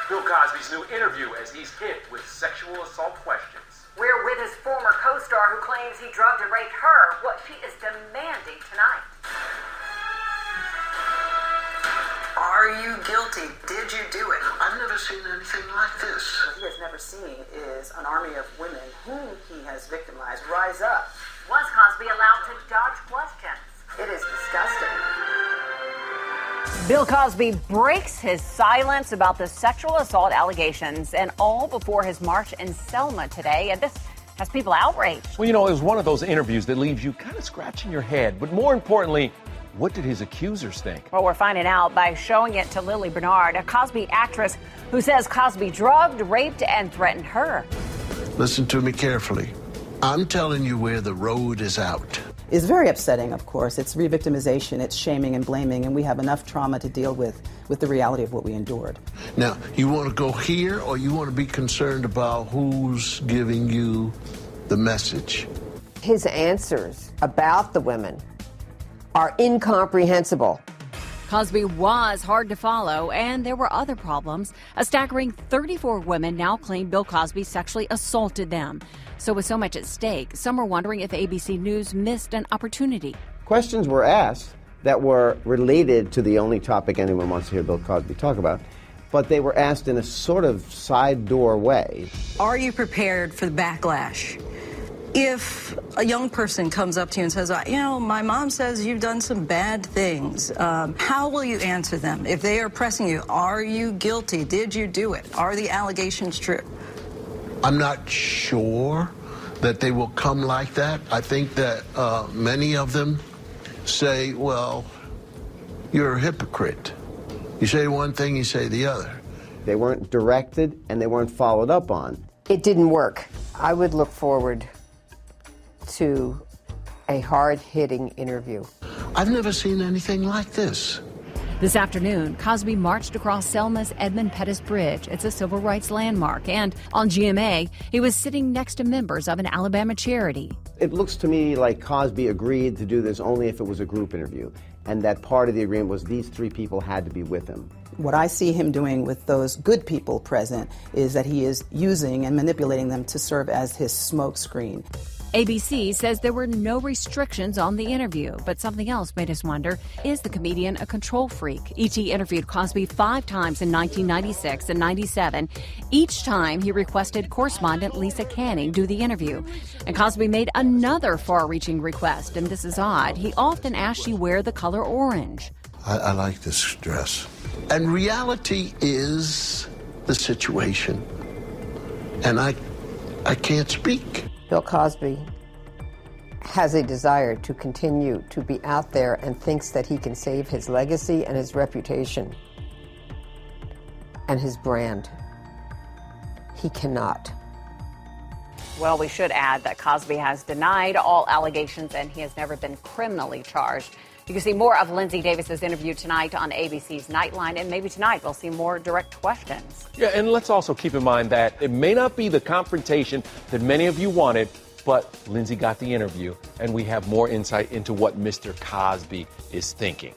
Bill Cosby's new interview as he's hit with sexual assault questions. We're with his former co-star who claims he drugged and raped her. What she is demanding tonight. Are you guilty? Did you do it? I've never seen anything like this. What he has never seen is an army of women whom he has victimized rise up. Was Cosby allowed to dodge questions? It is disgusting. Bill Cosby breaks his silence about the sexual assault allegations, and all before his march in Selma today. And this has people outraged. Well, you know, it was one of those interviews that leaves you kind of scratching your head. But more importantly, what did his accusers think? Well, we're finding out by showing it to Lili Bernard, a Cosby actress who says Cosby drugged, raped, and threatened her. Listen to me carefully. I'm telling you where the road is out. It's very upsetting, of course. It's re-victimization, it's shaming and blaming, and we have enough trauma to deal with the reality of what we endured. Now, you want to go here, or you want to be concerned about who's giving you the message? His answers about the women are incomprehensible. Cosby was hard to follow, and there were other problems. A staggering 34 women now claim Bill Cosby sexually assaulted them. So with so much at stake, some are wondering if ABC News missed an opportunity. Questions were asked that were related to the only topic anyone wants to hear Bill Cosby talk about, but they were asked in a sort of side door way. Are you prepared for the backlash? If a young person comes up to you and says, my mom says you've done some bad things, how will you answer them? If they are pressing you, are you guilty? Did you do it? Are the allegations true? I'm not sure that they will come like that. I think that many of them say, well, you're a hypocrite. You say one thing, you say the other. They weren't directed and they weren't followed up on. It didn't work. I would look forward to a hard-hitting interview. I've never seen anything like this. This afternoon, Cosby marched across Selma's Edmund Pettus Bridge. It's a civil rights landmark. And on GMA, he was sitting next to members of an Alabama charity. It looks to me like Cosby agreed to do this only if it was a group interview, and that part of the agreement was these three people had to be with him. What I see him doing with those good people present is that he is using and manipulating them to serve as his smokescreen. ABC says there were no restrictions on the interview, but something else made us wonder, is the comedian a control freak? E.T. interviewed Cosby 5 times in 1996 and 97. Each time he requested correspondent Lisa Canning do the interview. And Cosby made another far-reaching request, and this is odd. He often asked she wear the color orange. I like this dress. And reality is the situation. And I can't speak. Bill Cosby has a desire to continue to be out there and thinks that he can save his legacy and his reputation and his brand. He cannot. Well, we should add that Cosby has denied all allegations and he has never been criminally charged. You can see more of Lindsay Davis's interview tonight on ABC's Nightline, and maybe tonight we'll see more direct questions. Yeah, and let's also keep in mind that it may not be the confrontation that many of you wanted, but Lindsay got the interview, and we have more insight into what Mr. Cosby is thinking.